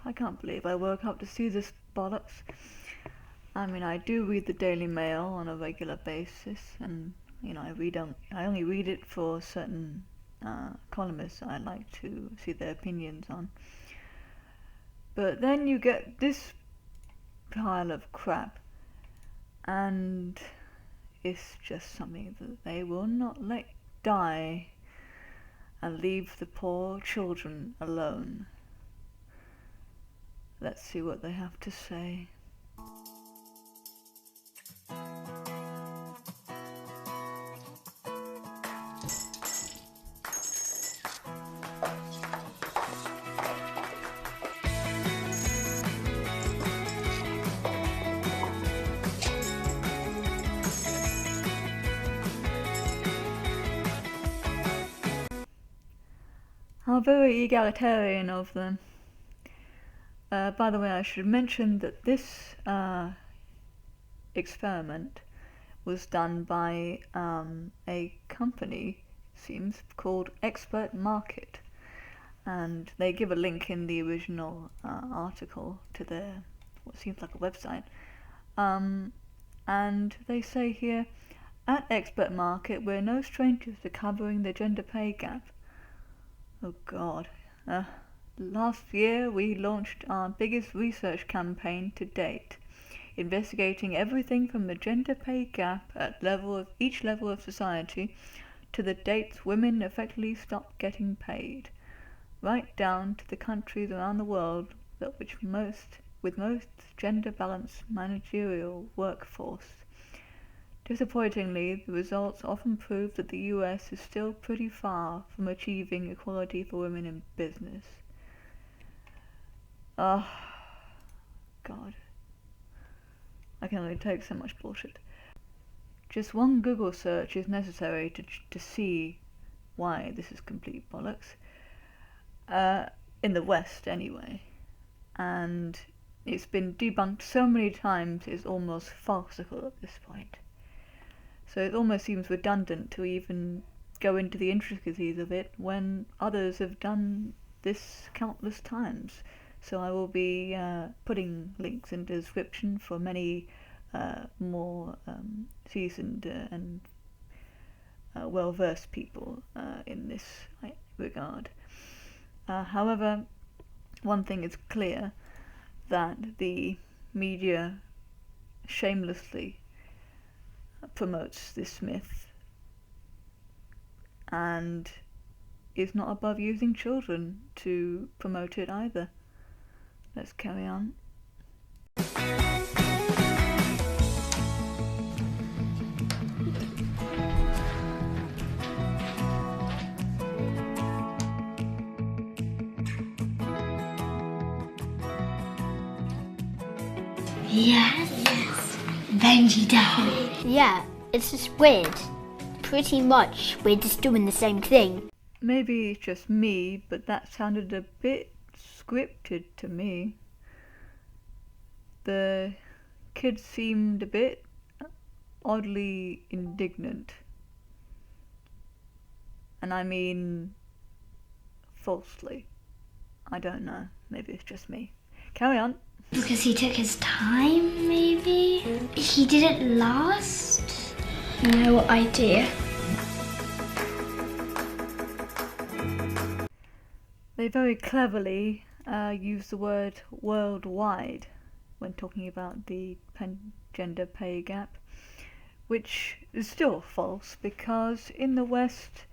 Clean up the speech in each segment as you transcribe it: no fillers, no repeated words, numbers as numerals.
I can't believe I woke up to see this bollocks. I mean, I do read the Daily Mail on a regular basis, and I only read it for certain columnists I like to see their opinions on. But then you get this pile of crap, and it's just something that they will not let die and leave the poor children alone. Let's see what they have to say. How very egalitarian of them. By the way, I should mention that this experiment was done by a company, seems, called Expert Market, and they give a link in the original article to their, what seems like a website, and they say here, at Expert Market we're no strangers to covering the gender pay gap. Oh God. Last year we launched our biggest research campaign to date, investigating everything from the gender pay gap at each level of society to the dates women effectively stopped getting paid, right down to the countries around the world with most gender balanced managerial workforce. Disappointingly, the results often prove that the US is still pretty far from achieving equality for women in business. Oh, God. I can only take so much bullshit. Just one Google search is necessary to see why this is complete bollocks. In the West, anyway. And it's been debunked so many times it's almost farcical at this point. So it almost seems redundant to even go into the intricacies of it when others have done this countless times. So I will be putting links in the description for many more seasoned and well-versed people in this regard. However, one thing is clear, that the media shamelessly promotes this myth and is not above using children to promote it either. Let's carry on. Yes. Benji down. Yeah, it's just weird. Pretty much, we're just doing the same thing. Maybe it's just me, but that sounded a bit scripted to me. The kids seemed a bit oddly indignant. And I mean falsely. I don't know. Maybe it's just me. Carry on. Because he took his time, maybe? He didn't last? No idea. They very cleverly use the word worldwide when talking about the gender pay gap, which is still false because in the West,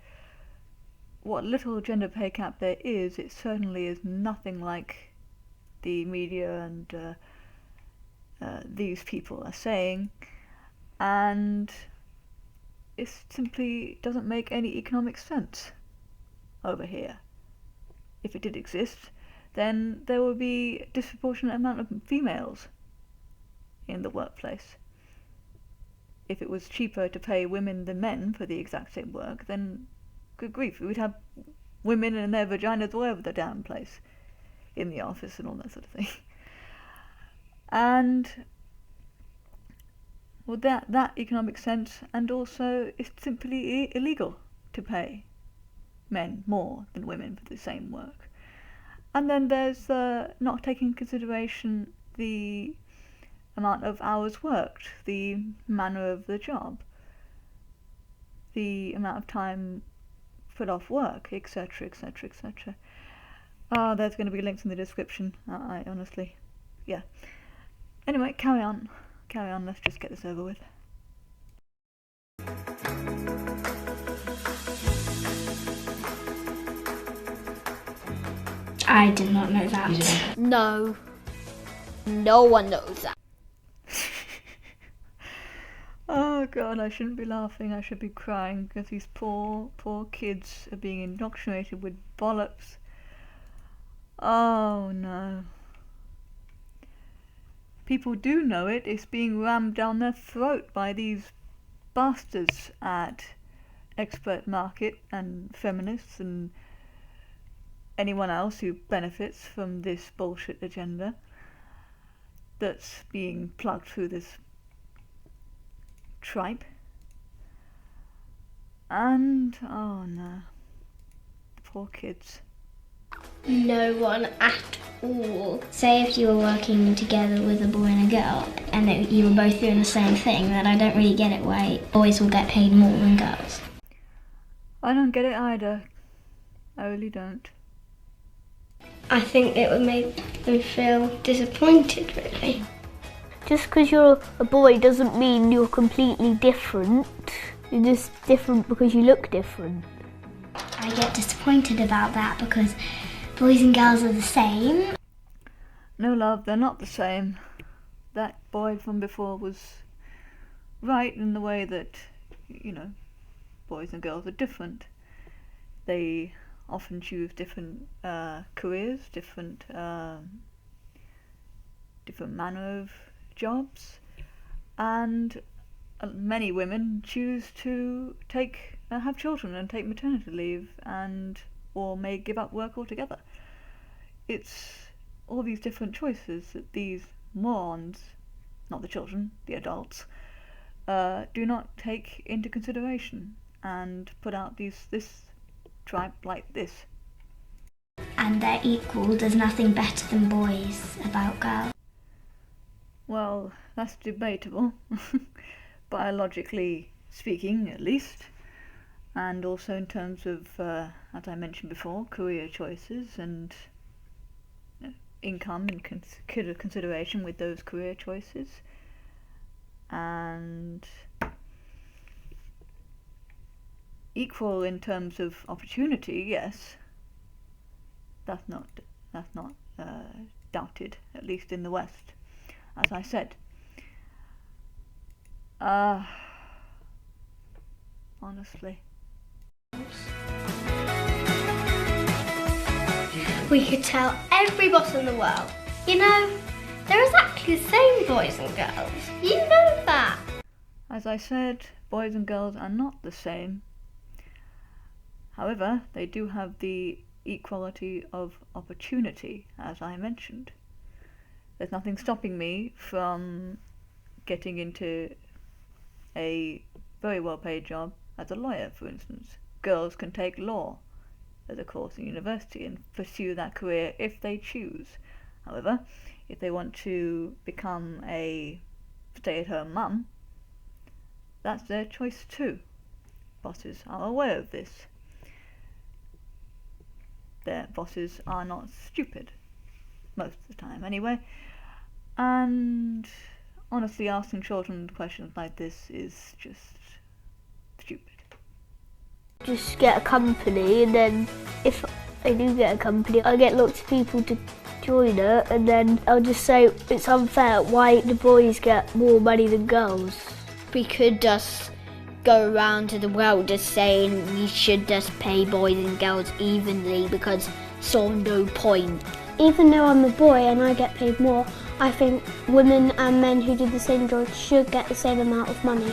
what little gender pay gap there is, it certainly is nothing like the media and these people are saying, and it simply doesn't make any economic sense over here. If it did exist, then there would be a disproportionate amount of females in the workplace. If it was cheaper to pay women than men for the exact same work, then good grief, we would have women and their vaginas all over the damn place, in the office and all that sort of thing. And well, that economic sense, and also it's simply illegal to pay men more than women for the same work. And then there's not taking into consideration the amount of hours worked, the manner of the job, the amount of time put off work, etc, etc, etc. There's going to be links in the description. I honestly, yeah. Anyway, carry on, let's just get this over with. I did not know that. No. No one knows that. Oh god, I shouldn't be laughing, I should be crying, because these poor kids are being indoctrinated with bollocks. Oh no. People do know it, it's being rammed down their throat by these bastards at Expert Market and feminists and anyone else who benefits from this bullshit agenda that's being plugged through this tripe. And oh no, poor kids. No one at all. Say if you were working together with a boy and a girl and that you were both doing the same thing, then I don't really get it why boys will get paid more than girls. I don't get it either. I really don't. I think it would make them feel disappointed, really. Just because you're a boy doesn't mean you're completely different. You're just different because you look different. I get disappointed about that because boys and girls are the same. No love, they're not the same. That boy from before was right in the way that, you know, boys and girls are different. They often choose different careers, different manner of jobs, and many women choose to have children and take maternity leave, or may give up work altogether. It's all these different choices that these morons, not the children, the adults, do not take into consideration and put out this tribe like this. And they're equal. There's nothing better than boys about girls. Well, that's debatable, biologically speaking at least, and also in terms of, as I mentioned before, career choices and income and consideration with those career choices, and equal in terms of opportunity, yes, that's not doubted, at least in the West, as I said. Honestly. We could tell every boss in the world, you know, they're exactly the same, boys and girls. You know that. As I said, boys and girls are not the same. However, they do have the equality of opportunity, as I mentioned. There's nothing stopping me from getting into a very well-paid job as a lawyer, for instance. Girls can take law as a course in university and pursue that career if they choose. However, if they want to become a stay-at-home mum, that's their choice too. Bosses are aware of this. Their bosses are not stupid, most of the time anyway, and honestly, asking children questions like this is just stupid. Just get a company, and then if I do get a company, I'll get lots of people to join it, and then I'll just say it's unfair why the boys get more money than girls. We could just go around to the world just saying we should just pay boys and girls evenly because so no point. Even though I'm a boy and I get paid more, I think women and men who do the same job should get the same amount of money.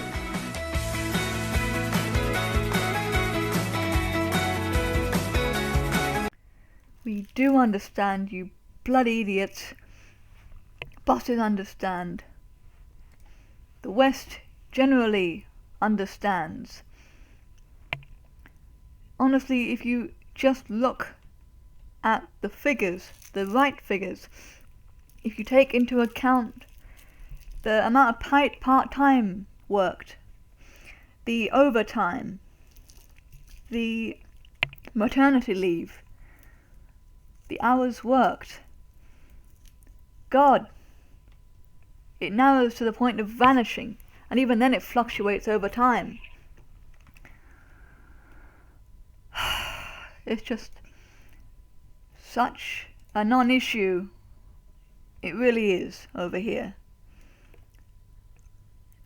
We do understand, you bloody idiots. Bosses understand. The West generally understands. Honestly, if you just look at the figures, the right figures, if you take into account the amount of part-time worked, the overtime, the maternity leave, the hours worked, God, it narrows to the point of vanishing, and even then it fluctuates over time. It's just such a non-issue. It really is over here.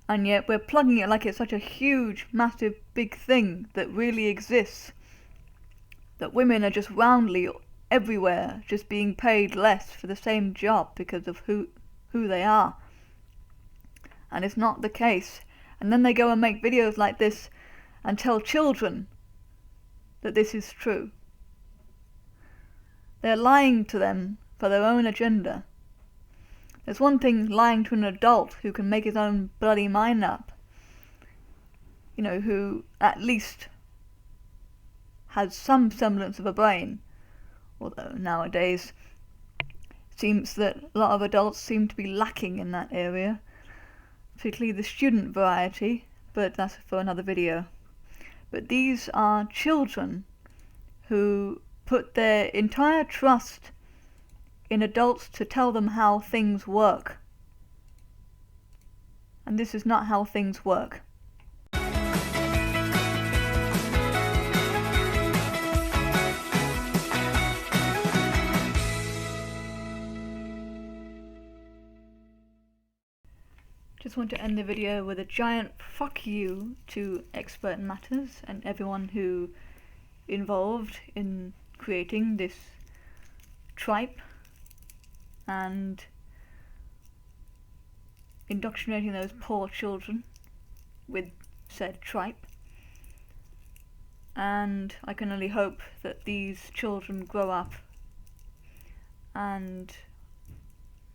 And yet we're plugging it like it's such a huge, massive, big thing that really exists. That women are just roundly everywhere, just being paid less for the same job because of who they are. And it's not the case. And then they go and make videos like this and tell children that this is true. They're lying to them for their own agenda. There's one thing lying to an adult who can make his own bloody mind up. You know, who at least has some semblance of a brain. Although nowadays it seems that a lot of adults seem to be lacking in that area. Particularly the student variety, but that's for another video. But these are children who put their entire trust in adults to tell them how things work. And this is not how things work. Just want to end the video with a giant fuck you to Expert Matters and everyone who involved in creating this tripe and indoctrinating those poor children with said tripe. And I can only hope that these children grow up and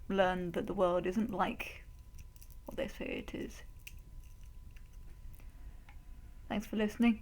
learn that the world isn't like what they say it is. Thanks for listening.